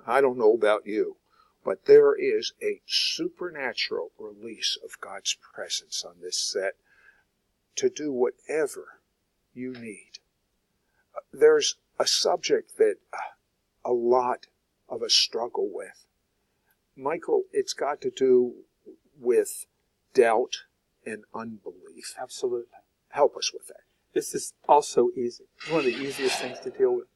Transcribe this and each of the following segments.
I don't know about you, but there is a supernatural release of God's presence on this set to do whatever you need. There's a subject that a lot of us struggle with. Michael, it's got to do with doubt and unbelief. Absolutely. Help us with that. This is also easy. It's one of the easiest things to deal with.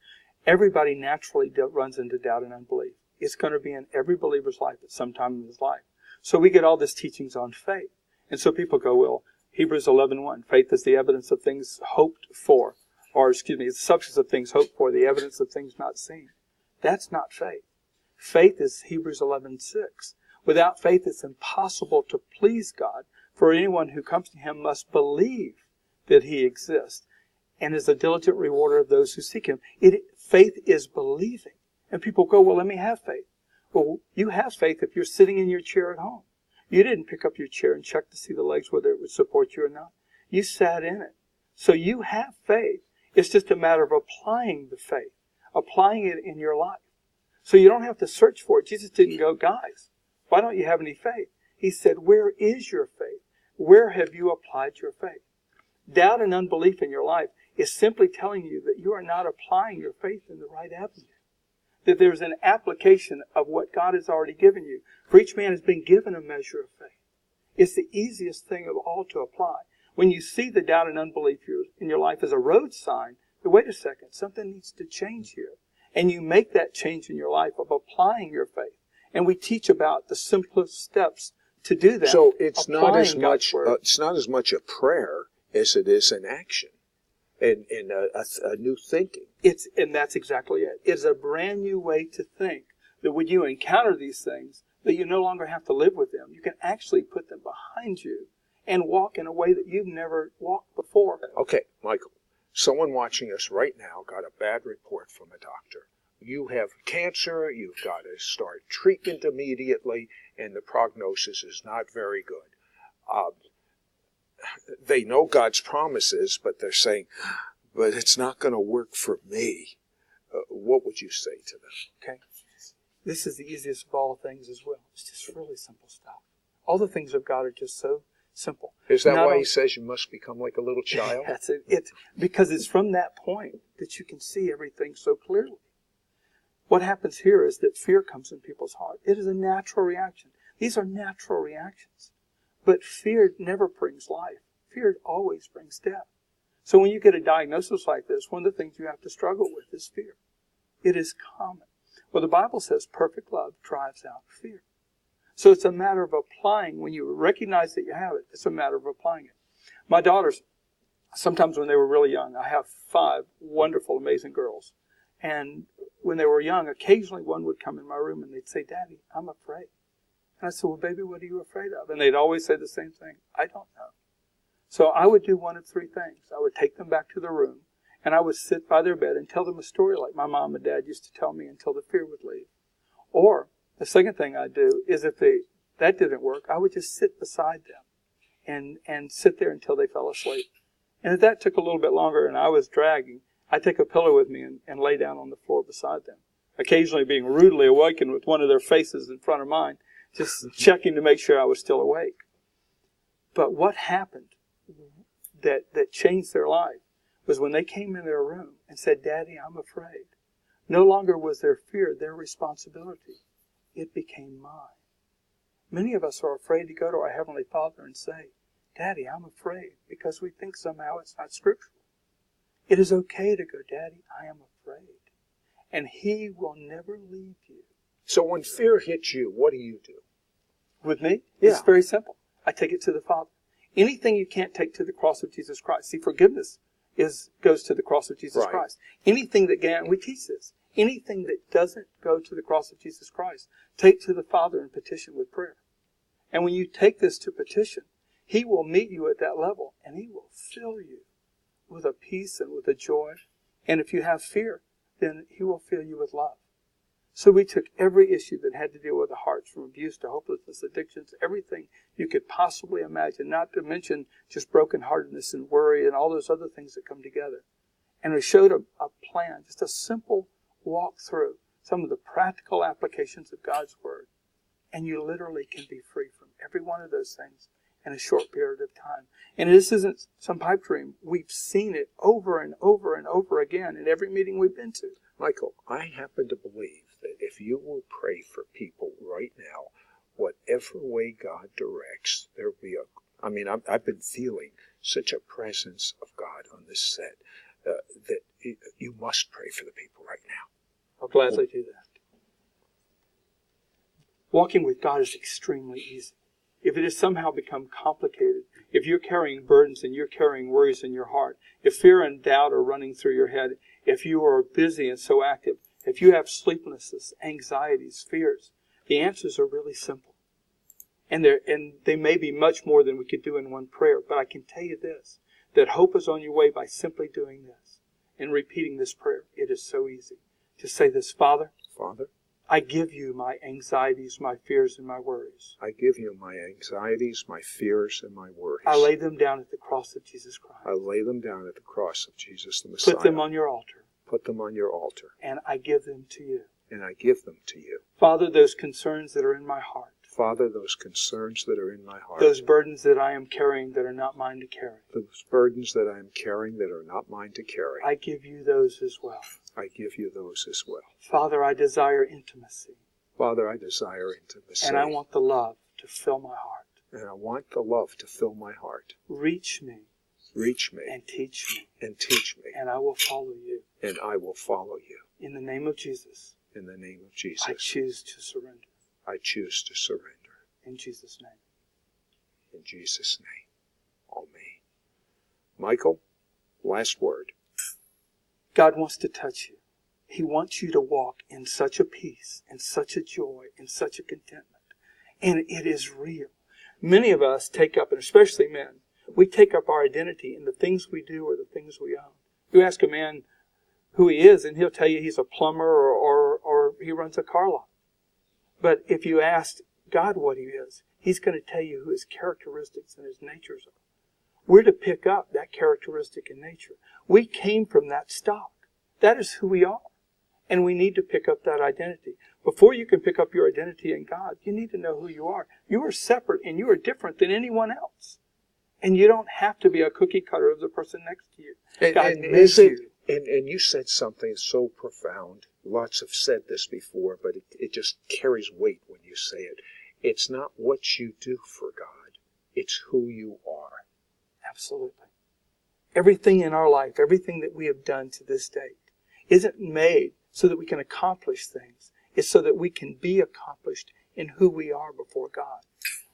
Everybody naturally runs into doubt and unbelief. It's going to be in every believer's life at some time in his life. So we get all these teachings on faith. And so people go, well, Hebrews 11:1, faith is the evidence of things hoped for. Or, the substance of things hoped for, the evidence of things not seen. That's not faith. Faith is Hebrews 11:6. Without faith, it's impossible to please God, for anyone who comes to Him must believe that He exists and is a diligent rewarder of those who seek Him. Faith is believing. And people go, well, let me have faith. Well, you have faith if you're sitting in your chair at home. You didn't pick up your chair and check to see the legs, whether it would support you or not. You sat in it. So you have faith. It's just a matter of applying the faith, applying it in your life. So you don't have to search for it. Jesus didn't go, guys, why don't you have any faith? He said, where is your faith? Where have you applied your faith? Doubt and unbelief in your life is simply telling you that you are not applying your faith in the right avenue. That there's an application of what God has already given you. For each man has been given a measure of faith. It's the easiest thing of all to apply. When you see the doubt and unbelief in your life as a road sign, wait a second, something needs to change here. And you make that change in your life of applying your faith. And we teach about the simplest steps to do that. So it's not as much a prayer as it is an action and a new thinking. And that's exactly it. It's a brand new way to think that when you encounter these things, that you no longer have to live with them. You can actually put them behind you and walk in a way that you've never walked before. Okay, Michael, someone watching us right now got a bad report from a doctor. You have cancer, you've got to start treatment immediately, and the prognosis is not very good. They know God's promises, but they're saying, but it's not going to work for me. What would you say to them? Okay. This is the easiest of all things as well. It's just really simple stuff. All the things of God are just so simple. Is that why He says you must become like a little child? That's it. Because it's from that point that you can see everything so clearly. What happens here is that fear comes in people's heart. It is a natural reaction. These are natural reactions. But fear never brings life. Fear always brings death. So when you get a diagnosis like this, one of the things you have to struggle with is fear. It is common. Well, the Bible says perfect love drives out fear. So it's a matter of applying. When you recognize that you have it, it's a matter of applying it. My daughters, sometimes when they were really young, I have 5 wonderful, amazing girls. And when they were young, occasionally one would come in my room and they'd say, Daddy, I'm afraid. And I said, well, baby, what are you afraid of? And they'd always say the same thing. I don't know. So I would do one of 3 things. I would take them back to the room and I would sit by their bed and tell them a story like my mom and dad used to tell me until the fear would leave. Or the second thing I'd do is if that didn't work, I would just sit beside them and sit there until they fell asleep. And if that took a little bit longer and I was dragging, I'd take a pillow with me and lay down on the floor beside them, occasionally being rudely awakened with one of their faces in front of mine, just checking to make sure I was still awake. But what happened that changed their life was when they came in their room and said, Daddy, I'm afraid. No longer was their fear their responsibility. It became mine. Many of us are afraid to go to our Heavenly Father and say, Daddy, I'm afraid, because we think somehow it's not scriptural. It is okay to go, Daddy, I am afraid. And He will never leave you. So when fear hits you, what do you do? With me? Yeah. It's very simple. I take it to the Father. Anything you can't take to the cross of Jesus Christ. See, forgiveness goes to the cross of Jesus Christ. Anything that, we teach this, anything that doesn't go to the cross of Jesus Christ, take to the Father and petition with prayer. And when you take this to petition, He will meet you at that level and He will fill you with a peace and with a joy. And if you have fear, then He will fill you with love. So we took every issue that had to deal with the hearts, from abuse to hopelessness, addictions, everything you could possibly imagine, not to mention just brokenheartedness and worry and all those other things that come together. And we showed a plan, just a simple walk through. some of the practical applications of God's Word, and you literally can be free from every one of those things in a short period of time. And this isn't some pipe dream. We've seen it over and over and over again in every meeting we've been to. Michael, I happen to believe that if you will pray for people right now, whatever way God directs, there'll be I've been feeling such a presence of God on this set that you must pray for the people right now. I'll gladly do that. Walking with God is extremely easy. If it has somehow become complicated, if you're carrying burdens and you're carrying worries in your heart, if fear and doubt are running through your head, if you are busy and so active, if you have sleeplessness, anxieties, fears, the answers are really simple. And they may be much more than we could do in one prayer, but I can tell you this, that hope is on your way by simply doing this and repeating this prayer. It is so easy. Just say this: Father, I give you my anxieties, my fears, and my worries. I give you my anxieties, my fears, and my worries. I lay them down at the cross of Jesus Christ. I lay them down at the cross of Jesus the Messiah. Put them on your altar. Put them on your altar. And I give them to you. And I give them to you. Father, those concerns that are in my heart. Father, those concerns that are in my heart. Those burdens that I am carrying that are not mine to carry. Those burdens that I am carrying that are not mine to carry. I give you those as well. I give you those as well. Father, I desire intimacy. Father, I desire intimacy. And I want the love to fill my heart. And I want the love to fill my heart. Reach me. Reach me. And teach me. And teach me. And I will follow you. And I will follow you. In the name of Jesus. In the name of Jesus. I choose to surrender. I choose to surrender. In Jesus' name. In Jesus' name. Amen. Michael, last word. God wants to touch you. He wants you to walk in such a peace and such a joy and such a contentment. And it is real. Many of us take up, and especially men, we take up our identity in the things we do or the things we own. You ask a man who he is, and he'll tell you he's a plumber or he runs a car lot. But if you ask God what he is, he's going to tell you who his characteristics and his natures are. We're to pick up that characteristic and nature. We came from that stock. That is who we are. And we need to pick up that identity. Before you can pick up your identity in God, you need to know who you are. You are separate and you are different than anyone else. And you don't have to be a cookie cutter of the person next to you. God made you. And you said something so profound. Lots have said this before, but it just carries weight when you say it. It's not what you do for God. It's who you are. Absolutely. Everything in our life, everything that we have done to this date, isn't made so that we can accomplish things. It's so that we can be accomplished in who we are before God.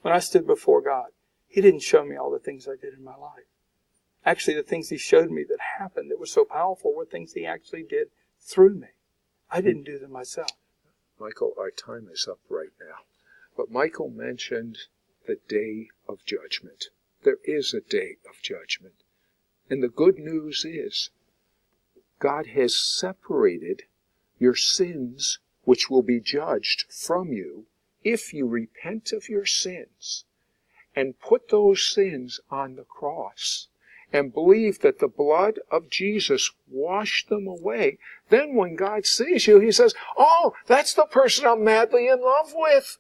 When I stood before God, He didn't show me all the things I did in my life. Actually, the things He showed me that happened that were so powerful were things He actually did through me. I didn't do them myself. Michael, our time is up right now. But Michael mentioned the day of judgment. There is a day of judgment. And the good news is God has separated your sins, which will be judged from you, if you repent of your sins and put those sins on the cross and believe that the blood of Jesus washed them away. Then when God sees you, He says, "Oh, that's the person I'm madly in love with."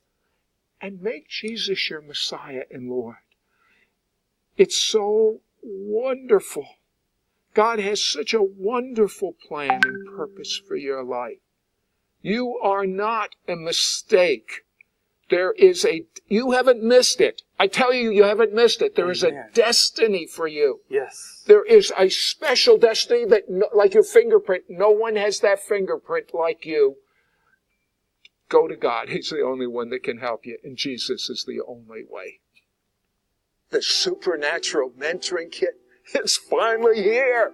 And make Jesus your Messiah and Lord. It's so wonderful. God has such a wonderful plan and purpose for your life. You are not a mistake. You haven't missed it. I tell you, you haven't missed it. There is a destiny for you. Yes. There is a special destiny that, like your fingerprint, no one has that fingerprint like you. Go to God. He's the only one that can help you, and Jesus is the only way. The Supernatural Mentoring Kit is finally here.